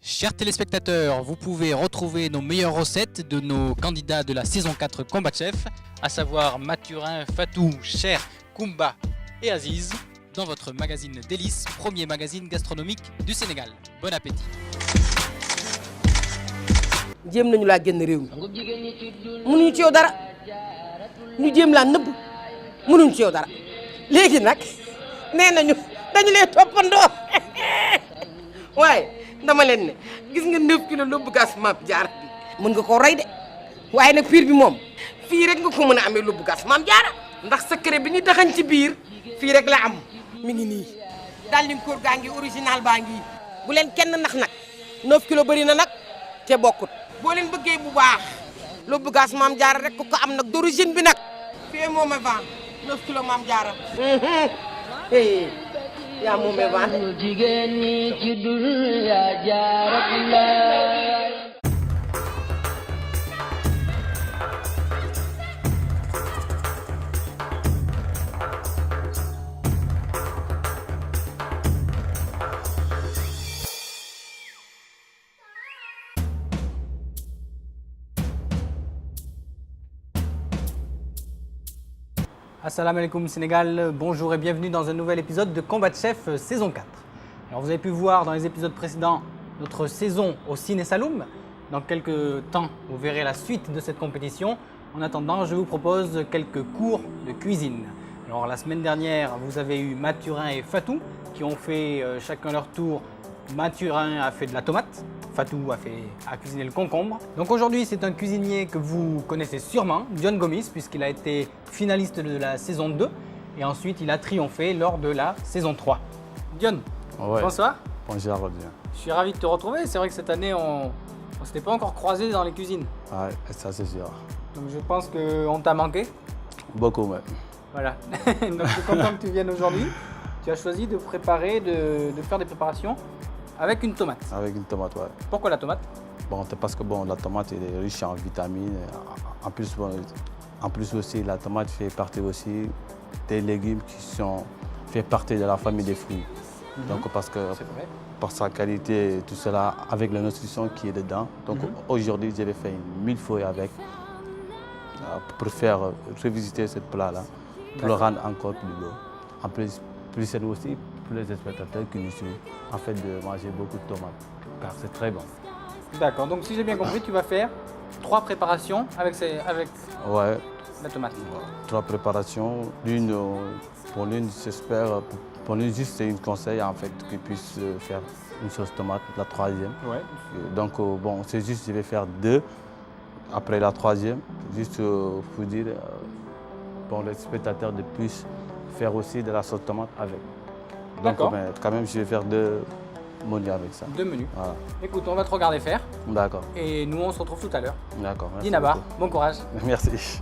Chers téléspectateurs, vous pouvez retrouver nos meilleures recettes de nos candidats de la saison 4 Combat Chef, à savoir Mathurin, Fatou, Cher, Koumba et Aziz, dans votre magazine Délices, premier magazine gastronomique du Sénégal. Bon appétit. jéem nañu laa génn réew mi mënuñu ci yow dara ñu jéem laa nëbb mënuñu ci yow dara léegi nag nee nañu dañu lay toppandoo waaye dama leen ne gis nga 9 kilos lóbbu gas Mame Diarra bi mën nga koo rey de waaye nag piir bi moom fii rek nga ko mën a amee lóbbu gas Mame Diarra ndax secret bi ñu daxañ ci biir fii rek la am mi ngi nii daal lim koor gaa ngi original baa ngi bu leen kenn nax nag 9 kilos bëri na nag te bokkut boo leen bëggee bu baax lóbbu gas Mame Diarra rek ko am nag d'origine bi nag fii moom a vent 9 kilos Mame Diarra yaa moom a vent jigéen ñi ci dul yaa Jaaratulaay. Assalamu alaikum Sénégal, bonjour et bienvenue dans un nouvel épisode de Combat Chef saison 4. Alors vous avez pu voir dans les épisodes précédents notre saison au Ciné Saloum. Dans quelques temps, vous verrez la suite de cette compétition. En attendant, je vous propose quelques cours de cuisine. Alors la semaine dernière, vous avez eu Mathurin et Fatou qui ont fait chacun leur tour. Mathurin a fait de la tomate, Fatou a cuisiné le concombre. Donc aujourd'hui, c'est un cuisinier que vous connaissez sûrement, Dion Gomis, puisqu'il a été finaliste de la saison 2 et ensuite il a triomphé lors de la saison 3. Dion, Ouais. bonsoir. Bonjour, Rodien. Je suis ravi de te retrouver. C'est vrai que cette année, on ne s'était pas encore croisés dans les cuisines. Ouais, ça c'est sûr. Donc je pense qu'on t'a manqué. Beaucoup même. Voilà. Donc je suis content que tu viennes aujourd'hui. Tu as choisi de préparer, de faire des préparations avec une tomate. Avec une tomate, ouais. Pourquoi la tomate? Bon, c'est parce que bon, la tomate elle est riche en vitamines. En plus aussi, la tomate fait partie aussi des légumes fait partie de la famille des fruits. Donc parce que C'est vrai. par sa qualité et tout cela, avec la nutrition qui est dedans. Donc aujourd'hui, je vais faire une millefeuille avec pour faire revisiter ce plat-là, pour le rendre encore plus beau. En plus c'est aussi pour les spectateurs qui nous suivent, en fait, de manger beaucoup de tomates, car c'est très bon. D'accord. Donc si j'ai bien compris, tu vas faire 3 préparations avec Ouais, la tomate. 3 préparations. Pour l'une, j'espère, pour l'une juste c'est une conseil en fait, qu'ils puissent faire une sauce tomate, la 3e. Ouais. Donc bon, c'est juste, je vais faire 2 après la 3e, juste pour dire, pour les spectateurs de plus faire aussi de la sauce tomate avec. Donc D'accord. quand même, je vais faire 2 menus avec ça. 2 menus. Voilà. Écoute, on va te regarder faire D'accord, et nous on se retrouve tout à l'heure. d'accord. Merci Dinaba, beaucoup. bon courage. Merci.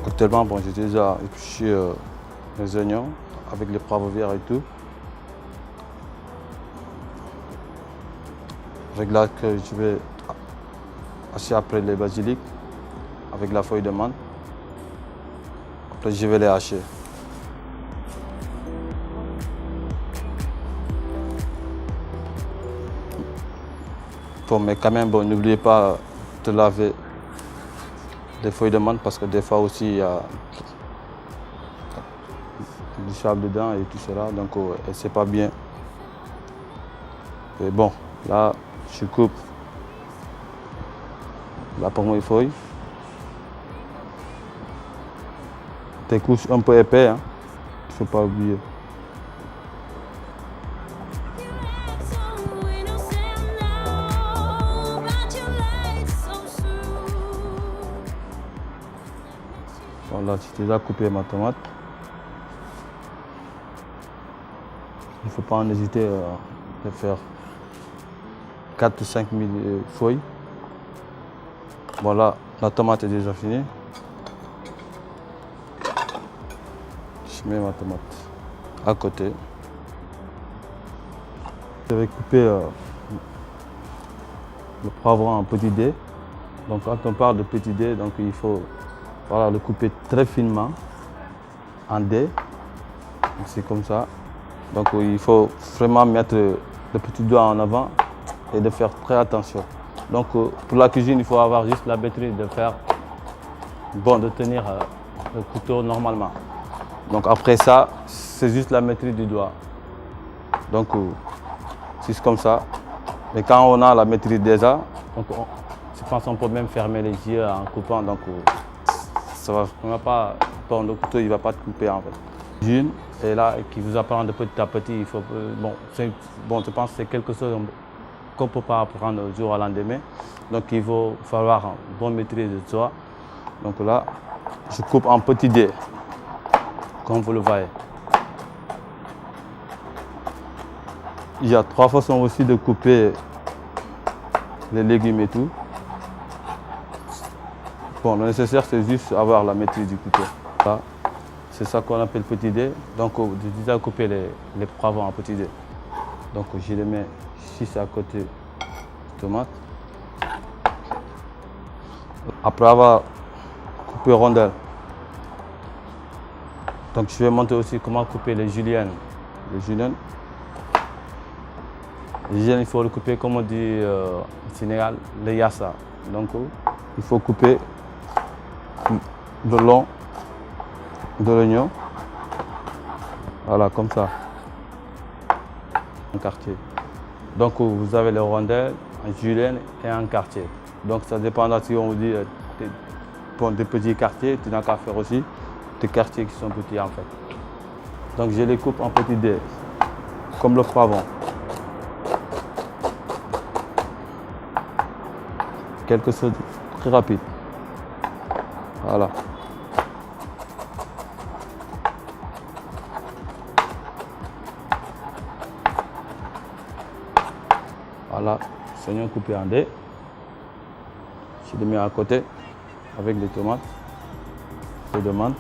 Actuellement, bon, j'ai déjà épluché les oignons avec les poivres verts et tout. Avec là que je vais hacher après les basilic avec la feuille de menthe. Après, je vais les hacher. Bon, mais quand même, bon, n'oubliez pas de laver les feuilles de menthe parce que des fois aussi il y a du sable dedans et tout cela, donc c'est pas bien. Et bon, là, je coupe la première feuille. Des couches un peu épais, hein. Il ne faut pas oublier. Bon, là, j'ai déjà coupé ma tomate. Il ne faut pas en hésiter à faire 4 ou 5 000 feuilles. Bon, là, la tomate est déjà finie. Je mets ma tomate à côté. Je vais couper le poivron en petits dés. Donc quand on parle de petit dé, donc il faut le couper très finement en dés. C'est comme ça. Donc il faut vraiment mettre le petit doigt en avant et de faire très attention. Donc pour la cuisine, il faut avoir juste la maîtrise de faire, de tenir le couteau normalement. Donc après ça, c'est juste la maîtrise du doigt. Donc c'est comme ça. Mais quand on a la maîtrise déjà, donc je pense qu'on peut même fermer les yeux en coupant. Donc ça va pas, le couteau il ne va pas te couper en fait. Une est là qui vous apprend de petit à petit. Il faut, je pense que c'est quelque chose qu'on ne peut pas apprendre du jour au lendemain. Donc il va falloir une bonne maîtrise de soi. Donc là, je coupe en petits dés, comme vous le voyez. Il y a 3 façons aussi de couper les légumes et tout. Le nécessaire, c'est juste avoir la maîtrise du couteau. C'est ça qu'on appelle petit dé. Donc, j'ai déjà coupé les poivrons en petits dés. Donc, je les mets juste à côté des tomates. Après avoir coupé rondelles, donc je vais montrer aussi comment couper les juliennes. Les juliennes, il faut le couper comme on dit au Sénégal, le yassa. Donc, il faut couper le long de l'oignon, voilà, comme ça, un quartier. Donc vous avez les rondelles, un julienne et un quartier. Donc ça dépend si on vous dit pour des petits quartiers, tu n'as qu'à faire aussi des quartiers qui sont petits en fait. Donc je les coupe en petits dés, comme le poivron. Quelque chose de très rapide. Voilà. Voilà, oignons coupés en dés. Je les mets à côté avec les tomates, les de menthe.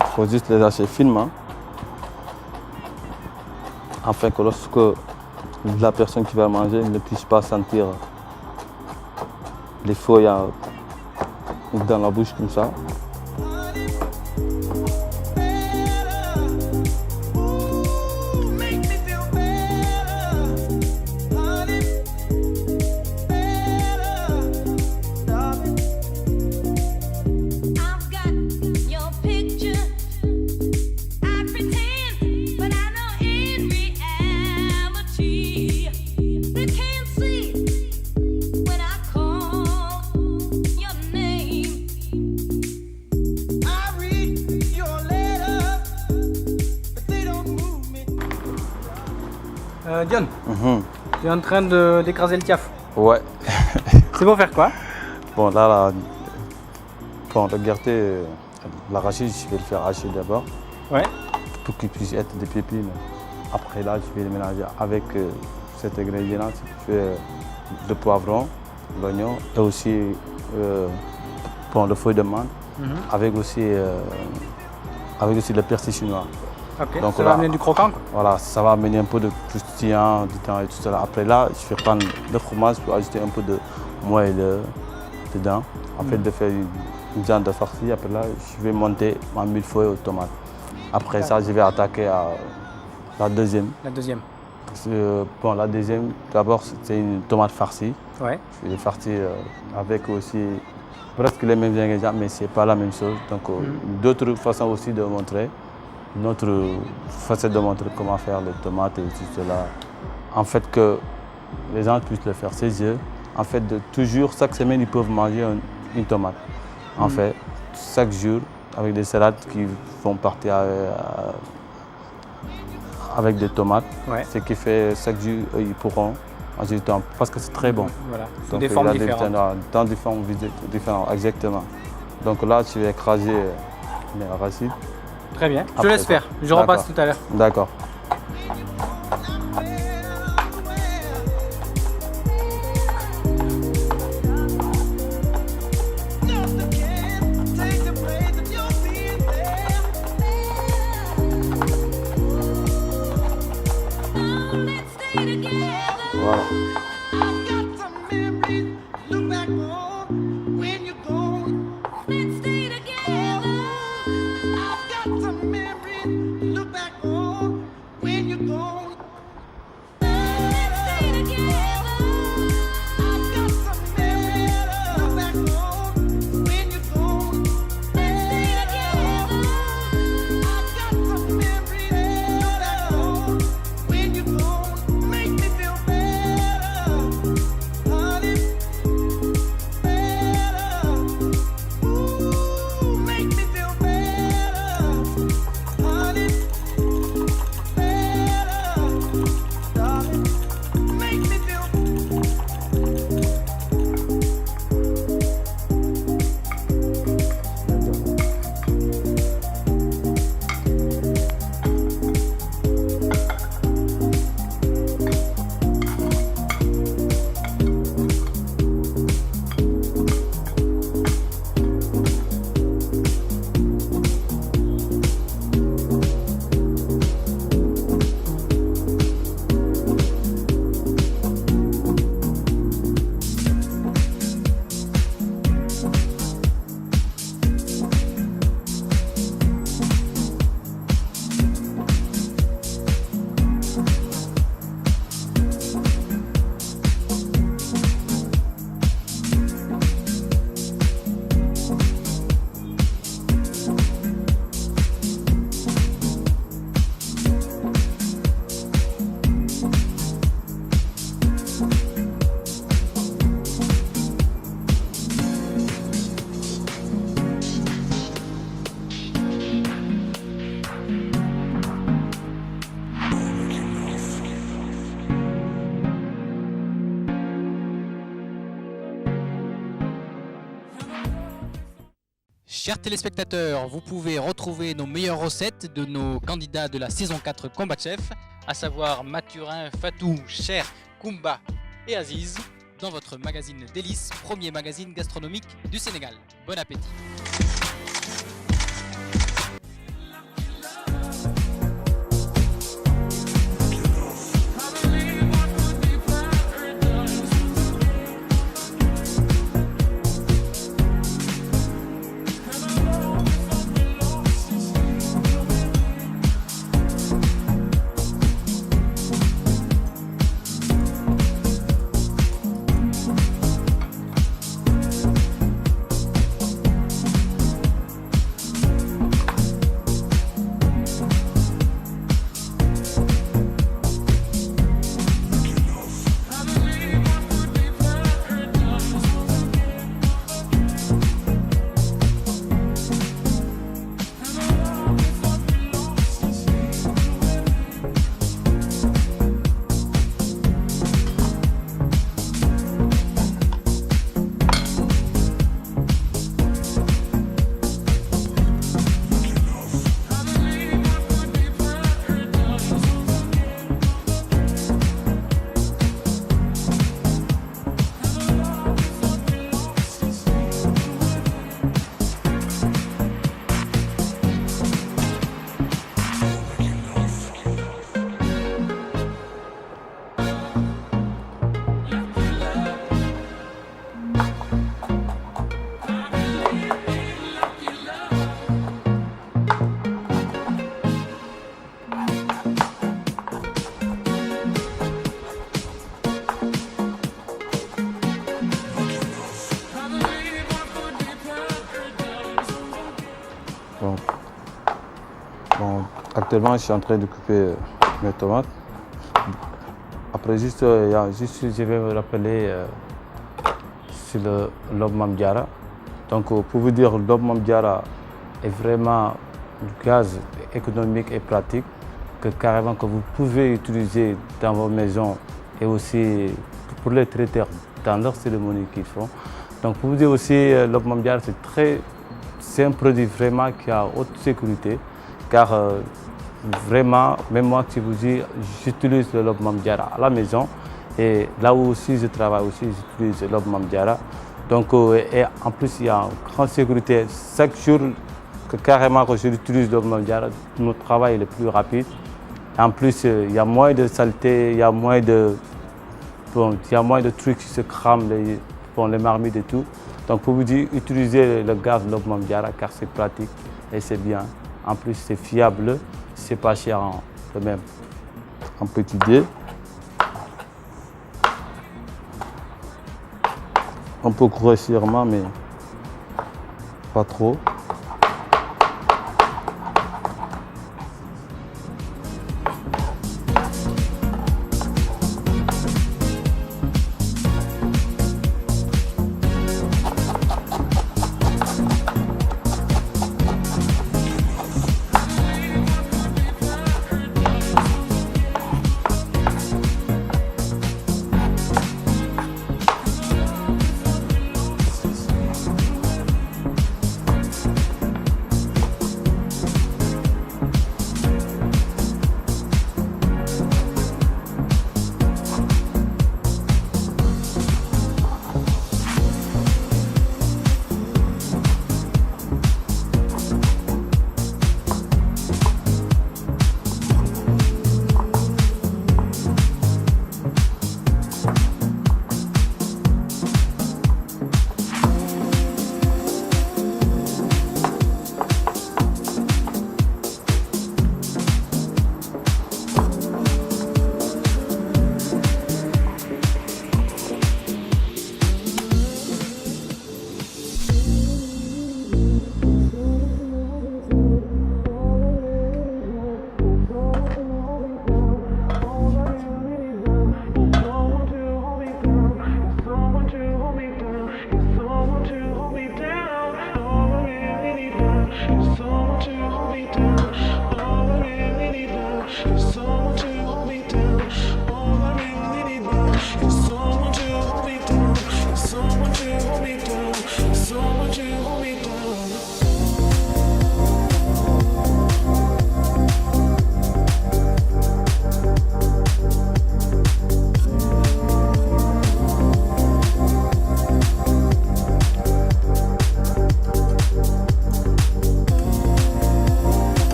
Il faut juste les hacher finement afin que lorsque la personne qui va manger ne puisse pas sentir les feuilles dans la bouche comme ça. Dion, tu es en train d'écraser le tiaf. Ouais. C'est pour faire quoi? Bon, là, regardez, l'arachide, je vais le faire hacher d'abord. Ouais. Pour qu'il puisse être des pépines. Après, là, je vais le mélanger avec cet ingrédient. Je fais le poivron, l'oignon et aussi le feuille de menthe, avec aussi le persil chinois. Ok, donc, ça va amener du croquant quoi. Voilà, ça va amener un peu de croustillant, du temps et tout ça. Après là, je vais prendre le fromage pour ajouter un peu de moelleux dedans. En fait, de faire une viande de farcie. Après là, je vais monter ma millefeuille aux tomates. Après ça, je vais attaquer à la deuxième. La deuxième. La deuxième, d'abord, c'est une tomate farcie. Ouais. Je vais farcir avec aussi presque les mêmes ingrédients, mais ce n'est pas la même chose. Donc, d'autres façons aussi de montrer. Une autre facette de montrer comment faire les tomates et tout cela. En fait, que les gens puissent le faire chez eux. En fait, toujours, chaque semaine, ils peuvent manger une tomate. En fait, chaque jour, avec des salades qui vont partir avec des tomates. Ouais. Ce qui fait chaque jour, ils pourront manger du tomate parce que c'est très bon. Voilà, sous des formes différentes. Dans des formes différentes, exactement. Donc là, tu vas écraser les arachides. Très bien, je te laisse faire, je repasse tout à l'heure. D'accord. Voilà. Chers téléspectateurs, vous pouvez retrouver nos meilleures recettes de nos candidats de la saison 4 Combat Chef, à savoir Mathurin, Fatou, Cher, Koumba et Aziz, dans votre magazine Délices, premier magazine gastronomique du Sénégal. Bon appétit! Actuellement, je suis en train de couper mes tomates. Après, je vais me rappeler sur le lobe Mame Diarra. Donc, pour vous dire, le lobe Mame Diarra est vraiment du gaz économique et pratique que carrément que vous pouvez utiliser dans vos maisons et aussi pour les traiteurs dans leur cérémonie qu'ils font. Donc, pour vous dire aussi, le lobe Mame Diarra, c'est un produit vraiment qui a haute sécurité, car vraiment, même moi qui vous dis, j'utilise le lobe Mame Diarra à la maison et là où aussi je travaille aussi, j'utilise le lobe Mame Diarra. Donc, et en plus, il y a une grande sécurité. Chaque jour que carrément que je utilise le lobe Mame Diarra, notre travail est plus rapide. En plus, il y a moins de saleté, il y a moins de trucs qui se crament, les marmites et tout. Donc, pour vous dire, utilisez le gaz lobe Mame Diarra car c'est pratique et c'est bien. En plus, c'est fiable, c'est pas cher quand même. Un petit dé. Un peu grossièrement, mais pas trop.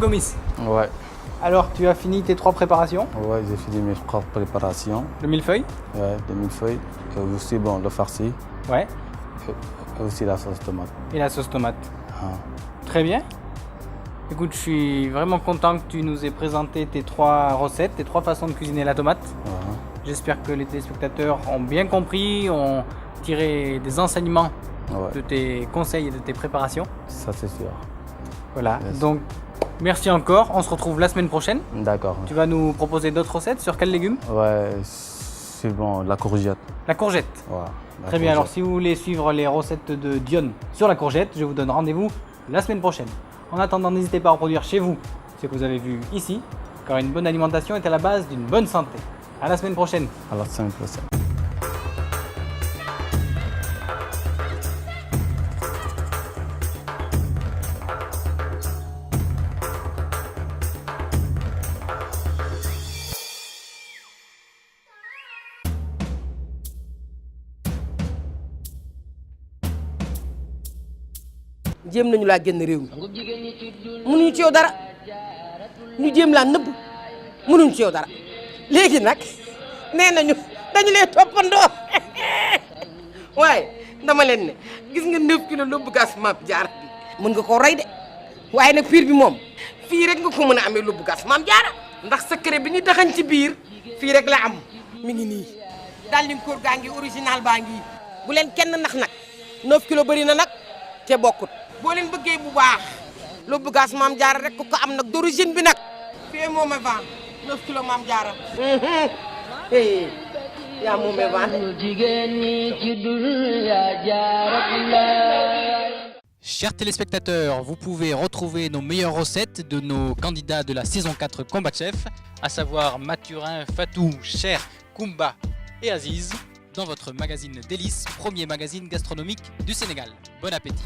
Gomis. Ouais, Alors, tu as fini tes 3 préparations. ouais, j'ai fini mes propres préparations. Le millefeuille. Ouais, des millefeuilles. Et aussi, bon, le farci. Ouais. Et aussi la sauce tomate. Et la sauce tomate. Ah. Très bien. Écoute, je suis vraiment content que tu nous aies présenté tes 3 recettes, tes 3 façons de cuisiner la tomate. Ouais. J'espère que les téléspectateurs ont bien compris, ont tiré des enseignements de tes conseils et de tes préparations. Ça, c'est sûr. Voilà. Yes. Donc, merci encore. On se retrouve la semaine prochaine. D'accord. Tu vas nous proposer d'autres recettes sur quels légumes? Ouais, c'est bon, la courgette. La courgette. Voilà, la Très bien. Alors, courgette. si vous voulez suivre les recettes de Dionne sur la courgette, je vous donne rendez-vous la semaine prochaine. En attendant, n'hésitez pas à reproduire chez vous ce que vous avez vu ici, car une bonne alimentation est à la base d'une bonne santé. À la semaine prochaine. À la semaine prochaine. jéem nañu laa génn réew mi mënuñu ci yow dara ñu jéem laa nëbb mënuñu ci yow dara léegi nag nee nañu dañu lay toppandoo waaye dama leen ne gis nga 9 kilos lóbbu gas Mame Diarra bi mën nga koo rey de waaye nag piir bi moom fii rek nga ko mën a amee lóbbu gas Mame Diarra ndax secret bi ñu daxañ ci biir fii rek la am mi ngi nii daal di koor gaa ngi original baa ngi bu leen kenn nax nag 9 kilos bëri na nag te bokkut boo leen bëggee bu baax lóbbu gas Mame Diarra rek ku ko am nag d'origine bi nag fii moome vent 9 kilos Mame Diarra yaa moome vent jigéen ñi ci dul yaa Jaaratulaay. Chers téléspectateurs, vous pouvez retrouver nos meilleures recettes de nos candidats de la saison 4 Combat Chef, à savoir Mathurin, Fatou, Cher, Koumba et Aziz, dans votre magazine Délices, premier magazine gastronomique du Sénégal. Bon appétit!